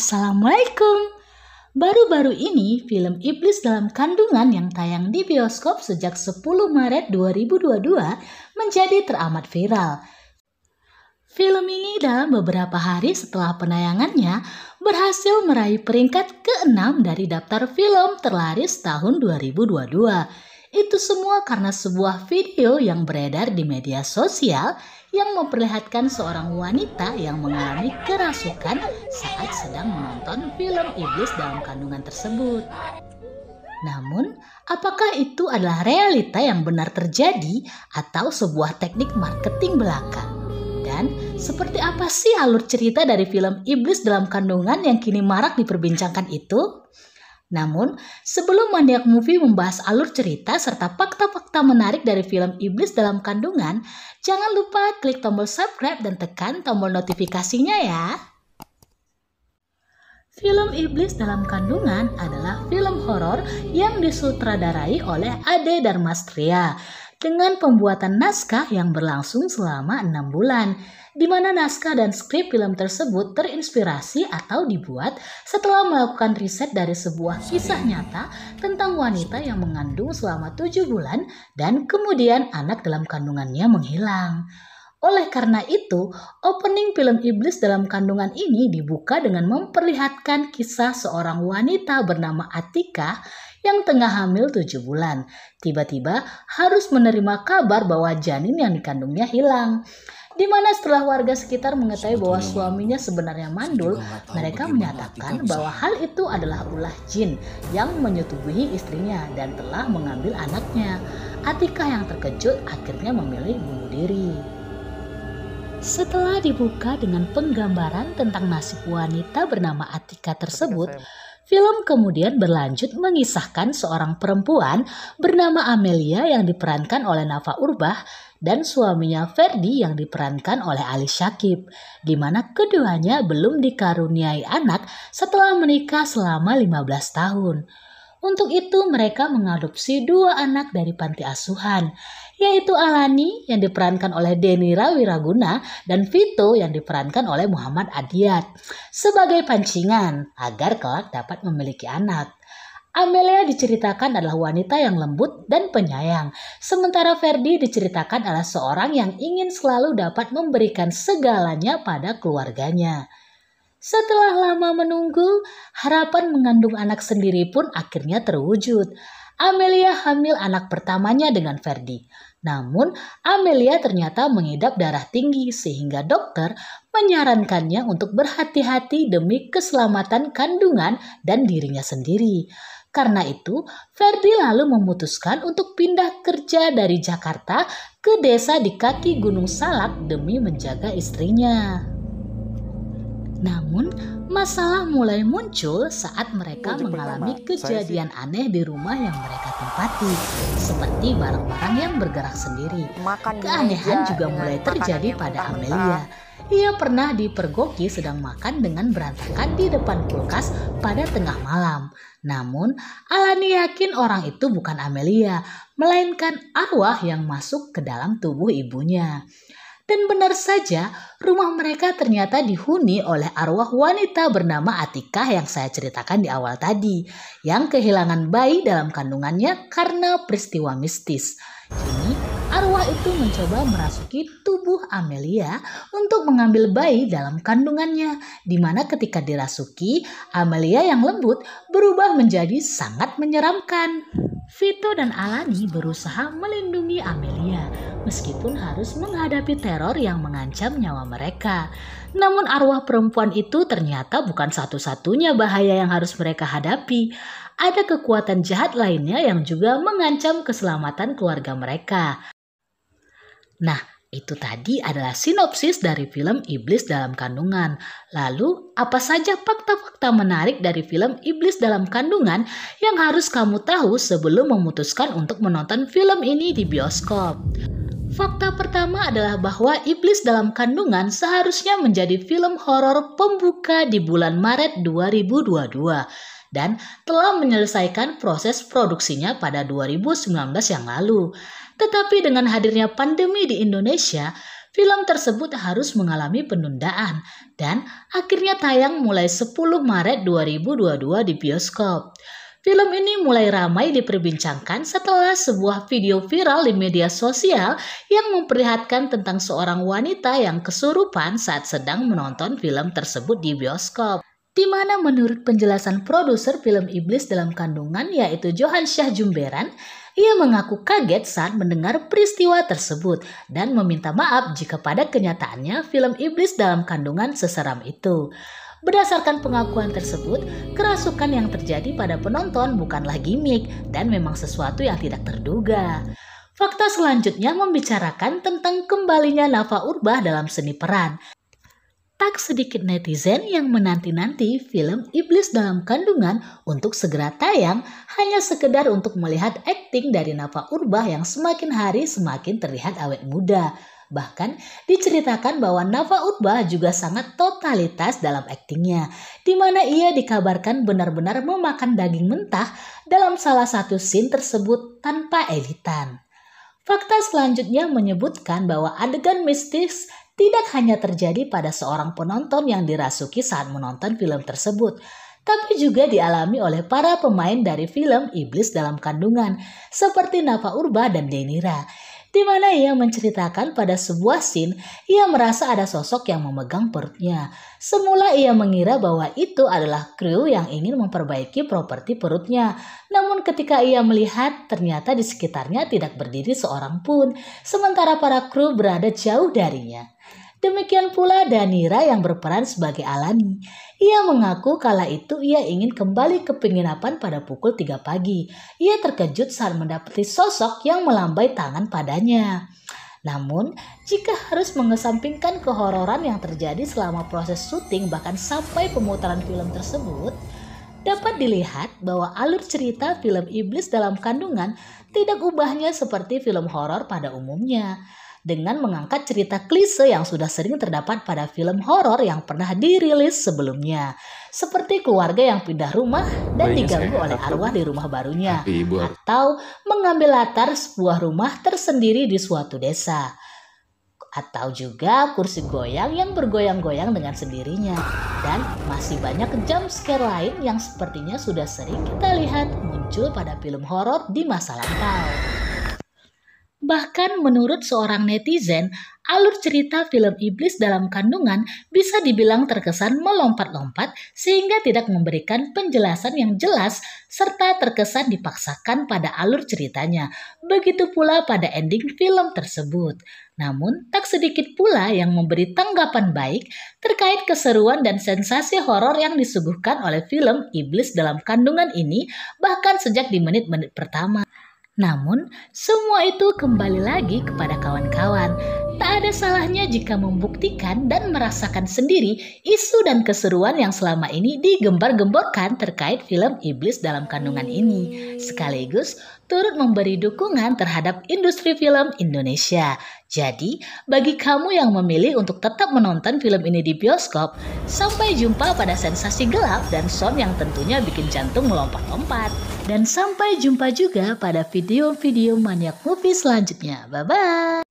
Assalamualaikum. Baru-baru ini film Iblis Dalam Kandungan yang tayang di bioskop sejak 10 Maret 2022 menjadi teramat viral. Film ini dalam beberapa hari setelah penayangannya berhasil meraih peringkat ke-6 dari daftar film terlaris tahun 2022. Itu semua karena sebuah video yang beredar di media sosial yang memperlihatkan seorang wanita yang mengalami kerasukan saat sedang menonton film Iblis Dalam Kandungan tersebut. Namun, apakah itu adalah realita yang benar terjadi atau sebuah teknik marketing belaka? Dan seperti apa sih alur cerita dari film Iblis Dalam Kandungan yang kini marak diperbincangkan itu? Namun, sebelum Maniac Movie membahas alur cerita serta fakta-fakta menarik dari film Iblis Dalam Kandungan, jangan lupa klik tombol subscribe dan tekan tombol notifikasinya ya. Film Iblis Dalam Kandungan adalah film horor yang disutradarai oleh Ade Dharmastria dengan pembuatan naskah yang berlangsung selama 6 bulan. Di mana naskah dan skrip film tersebut terinspirasi atau dibuat setelah melakukan riset dari sebuah kisah nyata tentang wanita yang mengandung selama 7 bulan dan kemudian anak dalam kandungannya menghilang. Oleh karena itu, opening film Iblis Dalam Kandungan ini dibuka dengan memperlihatkan kisah seorang wanita bernama Atika yang tengah hamil 7 bulan. Tiba-tiba harus menerima kabar bahwa janin yang dikandungnya hilang. Di mana setelah warga sekitar mengetahui bahwa suaminya sebenarnya mandul, mereka menyatakan bahwa hal itu adalah ulah jin yang menyetubuhi istrinya dan telah mengambil anaknya. Atika yang terkejut akhirnya memilih bunuh diri. Setelah dibuka dengan penggambaran tentang nasib wanita bernama Atika tersebut, film kemudian berlanjut mengisahkan seorang perempuan bernama Amelia yang diperankan oleh Nafa Urbach dan suaminya Ferdi yang diperankan oleh Ali Syakib, di mana keduanya belum dikaruniai anak setelah menikah selama 15 tahun. Untuk itu mereka mengadopsi 2 anak dari panti asuhan, yaitu Alani yang diperankan oleh Denira Wiraguna dan Vito yang diperankan oleh Muhammad Adiat sebagai pancingan agar kelak dapat memiliki anak. Amelia diceritakan adalah wanita yang lembut dan penyayang, sementara Ferdi diceritakan adalah seorang yang ingin selalu dapat memberikan segalanya pada keluarganya. Setelah lama menunggu, harapan mengandung anak sendiri pun akhirnya terwujud. Amelia hamil anak pertamanya dengan Ferdi. Namun, Amelia ternyata mengidap darah tinggi sehingga dokter menyarankannya untuk berhati-hati demi keselamatan kandungan dan dirinya sendiri. Karena itu, Ferdi lalu memutuskan untuk pindah kerja dari Jakarta ke desa di kaki Gunung Salak demi menjaga istrinya. Namun, masalah mulai muncul saat mereka mengalami kejadian aneh di rumah yang mereka tempati, seperti barang-barang yang bergerak sendiri. Keanehan juga mulai terjadi pada Amelia. Ia pernah dipergoki sedang makan dengan berantakan di depan kulkas pada tengah malam. Namun, Alani yakin orang itu bukan Amelia, melainkan arwah yang masuk ke dalam tubuh ibunya. Dan benar saja, rumah mereka ternyata dihuni oleh arwah wanita bernama Atika yang saya ceritakan di awal tadi, yang kehilangan bayi dalam kandungannya karena peristiwa mistis. Kini, arwah itu mencoba merasuki tubuh Amelia untuk mengambil bayi dalam kandungannya, di mana ketika dirasuki, Amelia yang lembut berubah menjadi sangat menyeramkan. Vito dan Alani berusaha melindungi Amelia, meskipun harus menghadapi teror yang mengancam nyawa mereka. Namun arwah perempuan itu ternyata bukan satu-satunya bahaya yang harus mereka hadapi. Ada kekuatan jahat lainnya yang juga mengancam keselamatan keluarga mereka. Nah, itu tadi adalah sinopsis dari film Iblis Dalam Kandungan. Lalu, apa saja fakta-fakta menarik dari film Iblis Dalam Kandungan yang harus kamu tahu sebelum memutuskan untuk menonton film ini di bioskop? Fakta pertama adalah bahwa Iblis Dalam Kandungan seharusnya menjadi film horor pembuka di bulan Maret 2022 dan telah menyelesaikan proses produksinya pada 2019 yang lalu. Tetapi dengan hadirnya pandemi di Indonesia, Film tersebut harus mengalami penundaan dan akhirnya tayang mulai 10 Maret 2022 di bioskop. Film ini mulai ramai diperbincangkan setelah sebuah video viral di media sosial yang memperlihatkan tentang seorang wanita yang kesurupan saat sedang menonton film tersebut di bioskop. Di mana menurut penjelasan produser film Iblis Dalam Kandungan yaitu Johan Syah Jumberan, ia mengaku kaget saat mendengar peristiwa tersebut dan meminta maaf jika pada kenyataannya film Iblis Dalam Kandungan seseram itu. Berdasarkan pengakuan tersebut, kerasukan yang terjadi pada penonton bukanlah gimmick dan memang sesuatu yang tidak terduga. Fakta selanjutnya membicarakan tentang kembalinya Nafa Urbach dalam seni peran. Tak sedikit netizen yang menanti-nanti film Iblis Dalam Kandungan untuk segera tayang hanya sekedar untuk melihat akting dari Nafa Urbach yang semakin hari semakin terlihat awet muda. Bahkan diceritakan bahwa Nafa Urbach juga sangat totalitas dalam aktingnya, di mana ia dikabarkan benar-benar memakan daging mentah dalam salah satu scene tersebut tanpa editan. Fakta selanjutnya menyebutkan bahwa adegan mistis tidak hanya terjadi pada seorang penonton yang dirasuki saat menonton film tersebut, tapi juga dialami oleh para pemain dari film Iblis Dalam Kandungan, seperti Nafa Urbach dan Denira, di mana ia menceritakan pada sebuah scene ia merasa ada sosok yang memegang perutnya. Semula ia mengira bahwa itu adalah kru yang ingin memperbaiki properti perutnya. Namun ketika ia melihat ternyata di sekitarnya tidak berdiri seorang pun, sementara para kru berada jauh darinya. Demikian pula Danira yang berperan sebagai Alani. Ia mengaku kala itu ia ingin kembali ke penginapan pada pukul 3 pagi. Ia terkejut saat mendapati sosok yang melambai tangan padanya. Namun, jika harus mengesampingkan kehororan yang terjadi selama proses syuting bahkan sampai pemutaran film tersebut, dapat dilihat bahwa alur cerita film Iblis Dalam Kandungan tidak ubahnya seperti film horor pada umumnya, dengan mengangkat cerita klise yang sudah sering terdapat pada film horor yang pernah dirilis sebelumnya, seperti keluarga yang pindah rumah dan diganggu oleh arwah di rumah barunya, atau mengambil latar sebuah rumah tersendiri di suatu desa, atau juga kursi goyang yang bergoyang-goyang dengan sendirinya, dan masih banyak jump scare lain yang sepertinya sudah sering kita lihat muncul pada film horor di masa lampau. Bahkan menurut seorang netizen, alur cerita film Iblis Dalam Kandungan bisa dibilang terkesan melompat-lompat sehingga tidak memberikan penjelasan yang jelas serta terkesan dipaksakan pada alur ceritanya. Begitu pula pada ending film tersebut. Namun, tak sedikit pula yang memberi tanggapan baik terkait keseruan dan sensasi horor yang disuguhkan oleh film Iblis Dalam Kandungan ini bahkan sejak di menit-menit pertama. Namun, semua itu kembali lagi kepada kawan-kawan. Tak ada salahnya jika membuktikan dan merasakan sendiri isu dan keseruan yang selama ini digembar-gemborkan terkait film Iblis Dalam Kandungan ini. Sekaligus turut memberi dukungan terhadap industri film Indonesia. Jadi, bagi kamu yang memilih untuk tetap menonton film ini di bioskop, sampai jumpa pada sensasi gelap dan sound yang tentunya bikin jantung melompat-lompat. Dan sampai jumpa juga pada video-video Maniak Movie selanjutnya. Bye-bye!